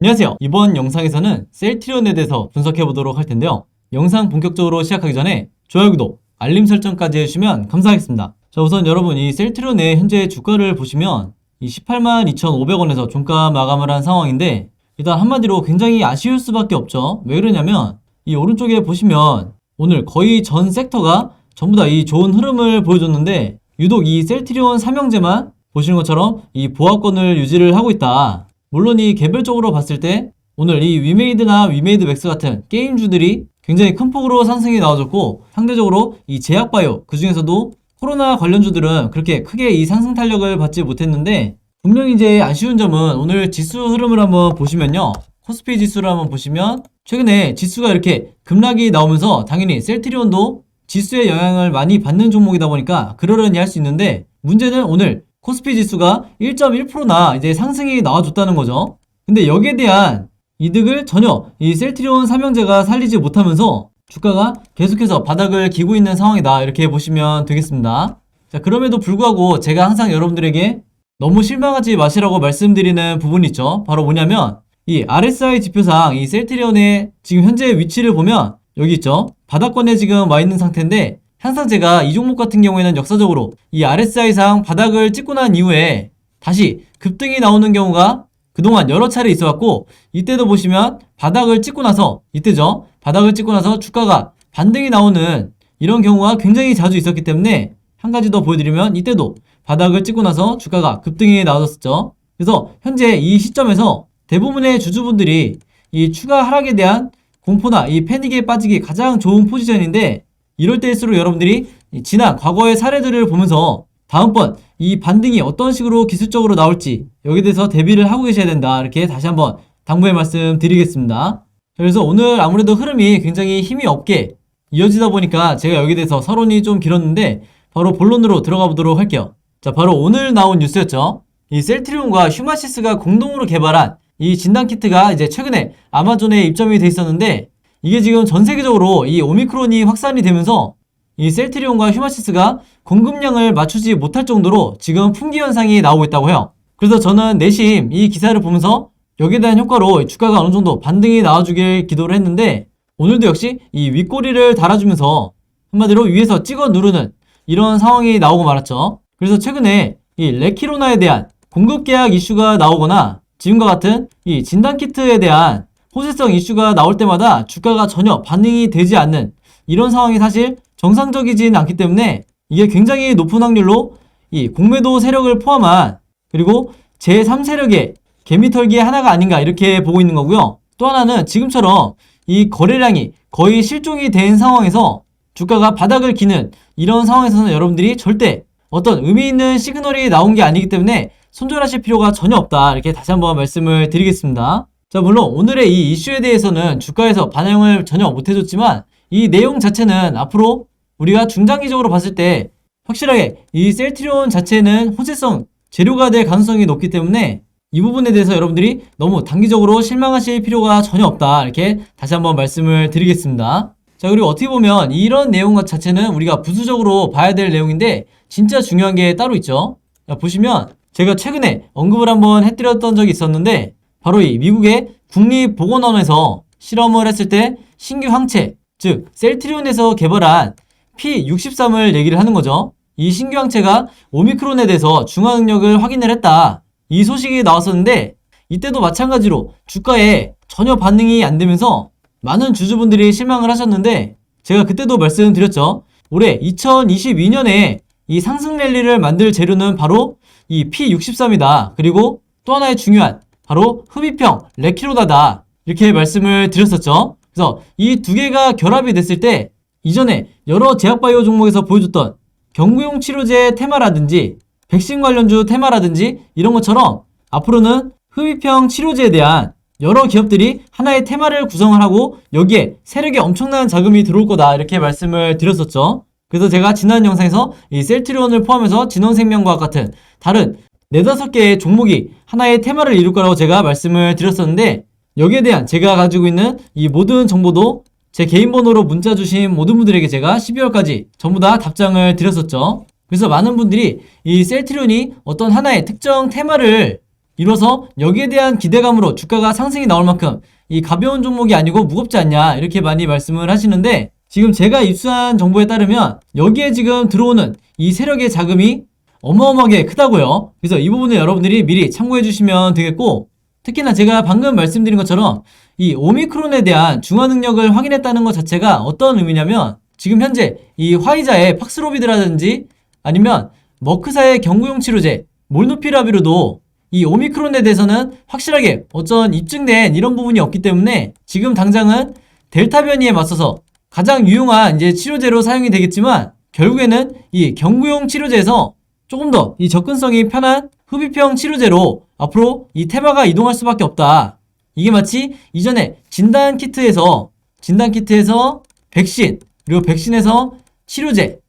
안녕하세요. 이번 영상에서는 셀트리온에 대해서 분석해 보도록 할 텐데요. 영상 본격적으로 시작하기 전에 좋아요, 구독, 알림 설정까지 해주시면 감사하겠습니다. 자, 우선 여러분 이 셀트리온의 현재 주가를 보시면 이 182,500원에서 종가 마감을 한 상황인데, 일단 한마디로 굉장히 아쉬울 수밖에 없죠. 왜 그러냐면 이 오른쪽에 보시면 오늘 거의 전 섹터가 전부 다 이 좋은 흐름을 보여줬는데, 유독 이 셀트리온 삼형제만 보시는 것처럼 이 보합권을 유지를 하고 있다. 물론 이 개별적으로 봤을 때 오늘 이 위메이드나 위메이드 맥스 같은 게임주들이 굉장히 큰 폭으로 상승이 나와줬고, 상대적으로 이 제약바이오 그 중에서도 코로나 관련주들은 그렇게 크게 이 상승 탄력을 받지 못했는데, 분명히 이제 아쉬운 점은 오늘 지수 흐름을 한번 보시면요, 코스피 지수를 한번 보시면 최근에 지수가 이렇게 급락이 나오면서 당연히 셀트리온도 지수의 영향을 많이 받는 종목이다 보니까 그러려니 할 수 있는데, 문제는 오늘 코스피 지수가 1.1%나 이제 상승이 나와줬다는 거죠. 근데 여기에 대한 이득을 전혀 이 셀트리온 삼형제가 살리지 못하면서 주가가 계속해서 바닥을 기고 있는 상황이다, 이렇게 보시면 되겠습니다. 자, 그럼에도 불구하고 제가 항상 여러분들에게 너무 실망하지 마시라고 말씀드리는 부분이 있죠. 바로 뭐냐면 이 RSI 지표상 이 셀트리온의 지금 현재 위치를 보면 여기 있죠. 바닥권에 지금 와 있는 상태인데, 항상 제가 이 종목 같은 경우에는 역사적으로 이 RSI상 바닥을 찍고 난 이후에 다시 급등이 나오는 경우가 그동안 여러 차례 있어왔고, 이때도 보시면 바닥을 찍고 나서, 이때죠, 바닥을 찍고 나서 주가가 반등이 나오는 이런 경우가 굉장히 자주 있었기 때문에, 한 가지 더 보여드리면 이때도 바닥을 찍고 나서 주가가 급등이 나왔었죠. 그래서 현재 이 시점에서 대부분의 주주분들이 이 추가 하락에 대한 공포나 이 패닉에 빠지기 가장 좋은 포지션인데, 이럴 때일수록 여러분들이 지난 과거의 사례들을 보면서 다음번 이 반등이 어떤 식으로 기술적으로 나올지 여기에 대해서 대비를 하고 계셔야 된다, 이렇게 다시 한번 당부의 말씀 드리겠습니다. 그래서 오늘 아무래도 흐름이 굉장히 힘이 없게 이어지다 보니까 제가 여기에 대해서 서론이 좀 길었는데 바로 본론으로 들어가 보도록 할게요. 자, 바로 오늘 나온 뉴스였죠. 이 셀트리온과 휴마시스가 공동으로 개발한 이 진단키트가 이제 최근에 아마존에 입점이 돼 있었는데, 이게 지금 전 세계적으로 이 오미크론이 확산이 되면서 이 셀트리온과 휴마시스가 공급량을 맞추지 못할 정도로 지금 품귀 현상이 나오고 있다고 해요. 그래서 저는 내심 이 기사를 보면서 여기에 대한 효과로 주가가 어느 정도 반등이 나와주길 기도를 했는데, 오늘도 역시 이 윗꼬리를 달아주면서 한마디로 위에서 찍어 누르는 이런 상황이 나오고 말았죠. 그래서 최근에 이 레키로나에 대한 공급 계약 이슈가 나오거나 지금과 같은 이 진단키트에 대한 호재성 이슈가 나올 때마다 주가가 전혀 반응이 되지 않는 이런 상황이 사실 정상적이진 않기 때문에, 이게 굉장히 높은 확률로 이 공매도 세력을 포함한 그리고 제3세력의 개미털기의 하나가 아닌가, 이렇게 보고 있는 거고요. 또 하나는 지금처럼 이 거래량이 거의 실종이 된 상황에서 주가가 바닥을 기는 이런 상황에서는 여러분들이 절대 어떤 의미 있는 시그널이 나온 게 아니기 때문에 손절하실 필요가 전혀 없다, 이렇게 다시 한번 말씀을 드리겠습니다. 자, 물론 오늘의 이 이슈에 대해서는 주가에서 반영을 전혀 못해줬지만, 이 내용 자체는 앞으로 우리가 중장기적으로 봤을 때 확실하게 이 셀트리온 자체는 호재성 재료가 될 가능성이 높기 때문에 이 부분에 대해서 여러분들이 너무 단기적으로 실망하실 필요가 전혀 없다, 이렇게 다시 한번 말씀을 드리겠습니다. 자, 그리고 어떻게 보면 이런 내용 자체는 우리가 부수적으로 봐야 될 내용인데 진짜 중요한 게 따로 있죠. 자, 보시면 제가 최근에 언급을 한번 해드렸던 적이 있었는데, 바로 이 미국의 국립보건원에서 실험을 했을 때 신규 항체, 즉 셀트리온에서 개발한 P63을 얘기를 하는 거죠. 이 신규 항체가 오미크론에 대해서 중화 능력을 확인을 했다, 이 소식이 나왔었는데, 이때도 마찬가지로 주가에 전혀 반응이 안 되면서 많은 주주분들이 실망을 하셨는데, 제가 그때도 말씀드렸죠. 올해 2022년에 이 상승 랠리를 만들 재료는 바로 이 P63이다. 그리고 또 하나의 중요한 바로 흡입형 레키로나다, 이렇게 말씀을 드렸었죠. 그래서 이 두 개가 결합이 됐을 때 이전에 여러 제약바이오 종목에서 보여줬던 경구용 치료제 테마라든지 백신 관련주 테마라든지 이런 것처럼 앞으로는 흡입형 치료제에 대한 여러 기업들이 하나의 테마를 구성을 하고 여기에 세력에 엄청난 자금이 들어올 거다, 이렇게 말씀을 드렸었죠. 그래서 제가 지난 영상에서 이 셀트리온을 포함해서 진원생명과학 같은 다른 4-5개의 종목이 하나의 테마를 이룰 거라고 제가 말씀을 드렸었는데, 여기에 대한 제가 가지고 있는 이 모든 정보도 제 개인 번호로 문자 주신 모든 분들에게 제가 12월까지 전부 다 답장을 드렸었죠. 그래서 많은 분들이 이 셀트리온이 어떤 하나의 특정 테마를 이뤄서 여기에 대한 기대감으로 주가가 상승이 나올 만큼 이 가벼운 종목이 아니고 무겁지 않냐 이렇게 많이 말씀을 하시는데, 지금 제가 입수한 정보에 따르면 여기에 지금 들어오는 이 세력의 자금이 어마어마하게 크다고요. 그래서 이 부분을 여러분들이 미리 참고해 주시면 되겠고, 특히나 제가 방금 말씀드린 것처럼 이 오미크론에 대한 중화 능력을 확인했다는 것 자체가 어떤 의미냐면, 지금 현재 이 화이자의 팍스로비드라든지 아니면 머크사의 경구용 치료제 몰누피라비르도 이 오미크론에 대해서는 확실하게 어떤 입증된 이런 부분이 없기 때문에 지금 당장은 델타 변이에 맞서서 가장 유용한 이제 치료제로 사용이 되겠지만, 결국에는 이 경구용 치료제에서 조금 더 이 접근성이 편한 흡입형 치료제로 앞으로 이 테마가 이동할 수밖에 없다. 이게 마치 이전에 진단키트에서 백신, 그리고 백신에서 치료제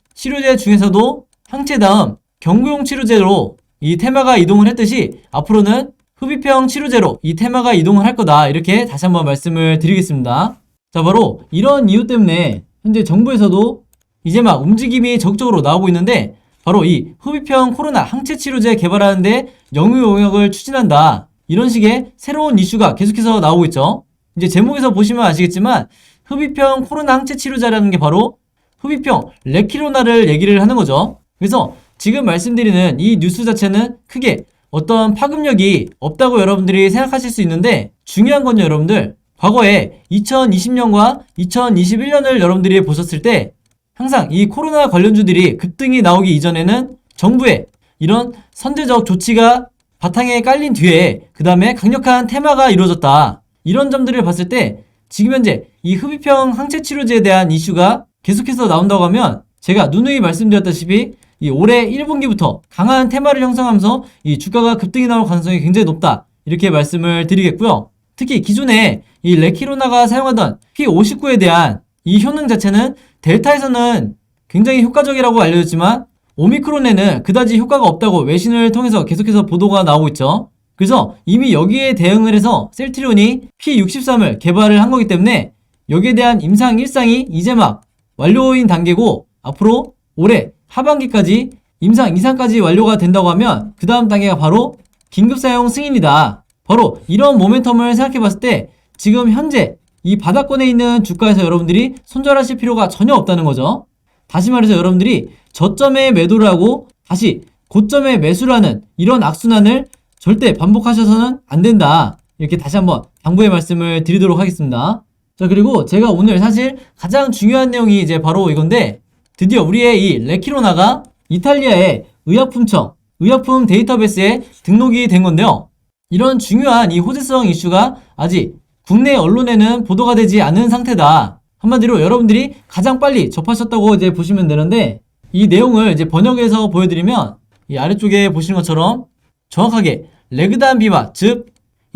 중에서도 항체 다음 경구용 치료제로 이 테마가 이동을 했듯이 앞으로는 흡입형 치료제로 이 테마가 이동을 할 거다. 이렇게 다시 한번 말씀을 드리겠습니다. 자, 바로 이런 이유 때문에 현재 정부에서도 이제 막 움직임이 적극적으로 나오고 있는데, 바로 이 흡입형 코로나 항체 치료제 개발하는데 영유 용역을 추진한다. 이런 식의 새로운 이슈가 계속해서 나오고 있죠. 이제 제목에서 보시면 아시겠지만 흡입형 코로나 항체 치료제라는 게 바로 흡입형 레키로나를 얘기를 하는 거죠. 그래서 지금 말씀드리는 이 뉴스 자체는 크게 어떤 파급력이 없다고 여러분들이 생각하실 수 있는데, 중요한 건요, 여러분들, 과거에 2020년과 2021년을 여러분들이 보셨을 때 항상 이 코로나 관련주들이 급등이 나오기 이전에는 정부의 이런 선제적 조치가 바탕에 깔린 뒤에 그 다음에 강력한 테마가 이루어졌다. 이런 점들을 봤을 때 지금 현재 이 흡입형 항체 치료제에 대한 이슈가 계속해서 나온다고 하면, 제가 누누이 말씀드렸다시피 이 올해 1분기부터 강한 테마를 형성하면서 이 주가가 급등이 나올 가능성이 굉장히 높다. 이렇게 말씀을 드리겠고요. 특히 기존에 이 레키로나가 사용하던 P59에 대한 이 효능 자체는 델타에서는 굉장히 효과적이라고 알려졌지만 오미크론에는 그다지 효과가 없다고 외신을 통해서 계속해서 보도가 나오고 있죠. 그래서 이미 여기에 대응을 해서 셀트리온이 P63을 개발을 한 거기 때문에 여기에 대한 임상 1상이 이제 막 완료인 단계고, 앞으로 올해 하반기까지 임상 2상까지 완료가 된다고 하면 그 다음 단계가 바로 긴급 사용 승인이다. 바로 이런 모멘텀을 생각해 봤을 때 지금 현재 이 바닥권에 있는 주가에서 여러분들이 손절하실 필요가 전혀 없다는 거죠. 다시 말해서 여러분들이 저점에 매도를 하고 다시 고점에 매수를 하는 이런 악순환을 절대 반복하셔서는 안 된다. 이렇게 다시 한번 당부의 말씀을 드리도록 하겠습니다. 자, 그리고 제가 오늘 사실 가장 중요한 내용이 이제 바로 이건데, 드디어 우리의 이 레키로나가 이탈리아의 의약품 데이터베이스에 등록이 된 건데요. 이런 중요한 이 호재성 이슈가 아직 국내 언론에는 보도가 되지 않은 상태다. 한마디로 여러분들이 가장 빨리 접하셨다고 이제 보시면 되는데, 이 내용을 이제 번역해서 보여드리면 이 아래쪽에 보시는 것처럼 정확하게 레그단비마, 즉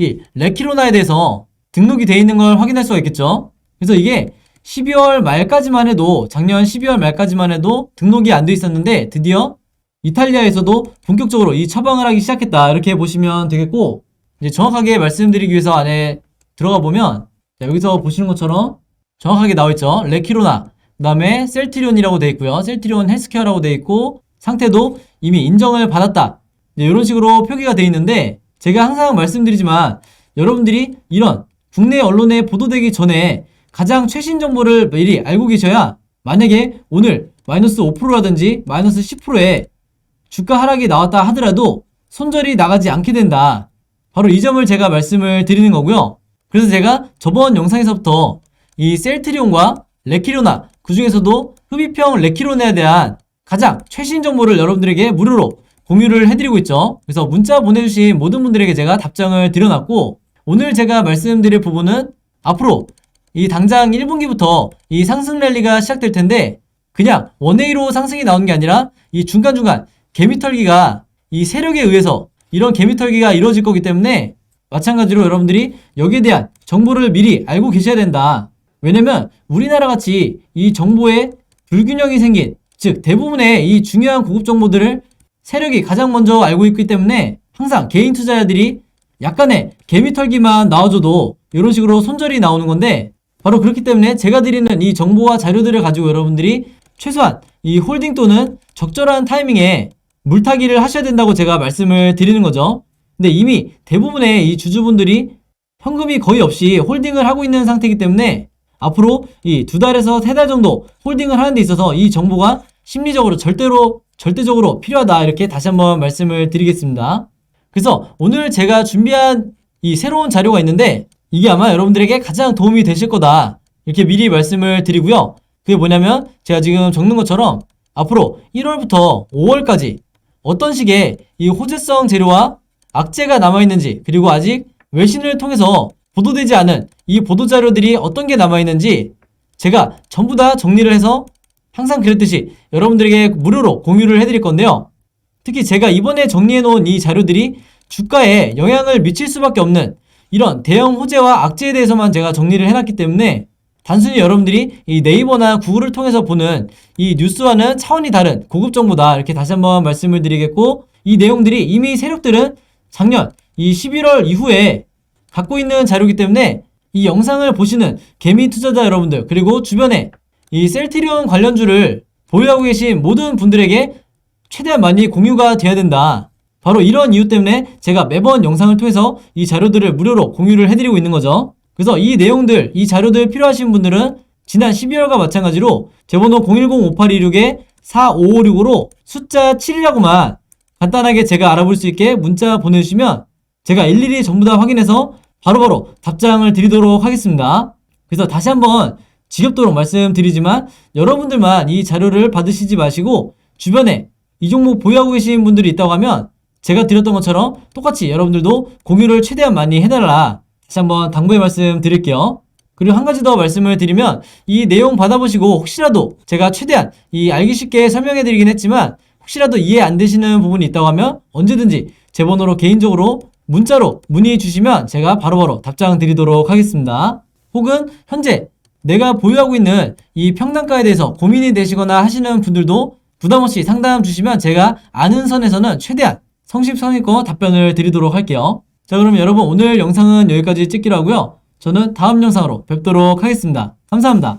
이 레키로나에 대해서 등록이 되어 있는 걸 확인할 수가 있겠죠. 그래서 이게 12월 말까지만 해도, 작년 12월 말까지만 해도 등록이 안 돼 있었는데 드디어 이탈리아에서도 본격적으로 이 처방을 하기 시작했다. 이렇게 보시면 되겠고, 이제 정확하게 말씀드리기 위해서 안에 들어가 보면, 자, 여기서 보시는 것처럼 정확하게 나와 있죠. 레키로나, 그 다음에 셀트리온이라고 되어 있고요. 셀트리온 헬스케어라고 되어 있고, 상태도 이미 인정을 받았다. 이런 식으로 표기가 되어 있는데, 제가 항상 말씀드리지만 여러분들이 이런 국내 언론에 보도되기 전에 가장 최신 정보를 미리 알고 계셔야, 만약에 오늘 마이너스 5%라든지 마이너스 10%의 주가 하락이 나왔다 하더라도 손절이 나가지 않게 된다. 바로 이 점을 제가 말씀을 드리는 거고요. 그래서 제가 저번 영상에서부터 이 셀트리온과 레키로나, 그 중에서도 흡입형 레키로나에 대한 가장 최신 정보를 여러분들에게 무료로 공유를 해드리고 있죠. 그래서 문자 보내주신 모든 분들에게 제가 답장을 드려놨고, 오늘 제가 말씀드릴 부분은 앞으로 이 당장 1분기부터 이 상승 랠리가 시작될 텐데, 그냥 원웨이로 상승이 나오는 게 아니라 이 중간중간 개미털기가, 이 세력에 의해서 이런 개미털기가 이루어질 거기 때문에 마찬가지로 여러분들이 여기에 대한 정보를 미리 알고 계셔야 된다. 왜냐면 우리나라 같이 이 정보에 불균형이 생긴, 즉 대부분의 이 중요한 고급 정보들을 세력이 가장 먼저 알고 있기 때문에 항상 개인 투자자들이 약간의 개미털기만 나와줘도 이런 식으로 손절이 나오는 건데, 바로 그렇기 때문에 제가 드리는 이 정보와 자료들을 가지고 여러분들이 최소한 이 홀딩 또는 적절한 타이밍에 물타기를 하셔야 된다고 제가 말씀을 드리는 거죠. 근데 이미 대부분의 이 주주분들이 현금이 거의 없이 홀딩을 하고 있는 상태이기 때문에 앞으로 이 2달에서 3달 정도 홀딩을 하는 데 있어서 이 정보가 심리적으로 절대적으로 필요하다, 이렇게 다시 한번 말씀을 드리겠습니다. 그래서 오늘 제가 준비한 이 새로운 자료가 있는데 이게 아마 여러분들에게 가장 도움이 되실 거다, 이렇게 미리 말씀을 드리고요. 그게 뭐냐면 제가 지금 적는 것처럼 앞으로 1월부터 5월까지 어떤 식의 이 호재성 재료와 악재가 남아있는지, 그리고 아직 외신을 통해서 보도되지 않은 이 보도자료들이 어떤 게 남아있는지 제가 전부 다 정리를 해서 항상 그랬듯이 여러분들에게 무료로 공유를 해드릴 건데요. 특히 제가 이번에 정리해놓은 이 자료들이 주가에 영향을 미칠 수밖에 없는 이런 대형 호재와 악재에 대해서만 제가 정리를 해놨기 때문에 단순히 여러분들이 이 네이버나 구글을 통해서 보는 이 뉴스와는 차원이 다른 고급 정보다, 이렇게 다시 한번 말씀을 드리겠고, 이 내용들이 이미 세력들은 작년 이 11월 이후에 갖고 있는 자료이기 때문에 이 영상을 보시는 개미 투자자 여러분들, 그리고 주변에 이 셀트리온 관련주를 보유하고 계신 모든 분들에게 최대한 많이 공유가 돼야 된다. 바로 이런 이유 때문에 제가 매번 영상을 통해서 이 자료들을 무료로 공유를 해드리고 있는 거죠. 그래서 이 내용들, 이 자료들 필요하신 분들은 지난 12월과 마찬가지로 제 번호 010-5826-4556으로 숫자 7이라고만 간단하게 제가 알아볼 수 있게 문자 보내주시면 제가 일일이 전부 다 확인해서 바로바로 답장을 드리도록 하겠습니다. 그래서 다시 한번 지겹도록 말씀드리지만 여러분들만 이 자료를 받으시지 마시고 주변에 이 종목 보유하고 계신 분들이 있다고 하면 제가 드렸던 것처럼 똑같이 여러분들도 공유를 최대한 많이 해달라, 다시 한번 당부의 말씀 드릴게요. 그리고 한 가지 더 말씀을 드리면 이 내용 받아보시고 혹시라도 제가 최대한 이 알기 쉽게 설명해 드리긴 했지만 혹시라도 이해 안 되시는 부분이 있다고 하면 언제든지 제 번호로 개인적으로 문자로 문의 주시면 제가 바로바로 답장 드리도록 하겠습니다. 혹은 현재 내가 보유하고 있는 이 평단가에 대해서 고민이 되시거나 하시는 분들도 부담없이 상담 주시면 제가 아는 선에서는 최대한 성심성의껏 답변을 드리도록 할게요. 자, 그럼 여러분 오늘 영상은 여기까지 찍기로 하고요. 저는 다음 영상으로 뵙도록 하겠습니다. 감사합니다.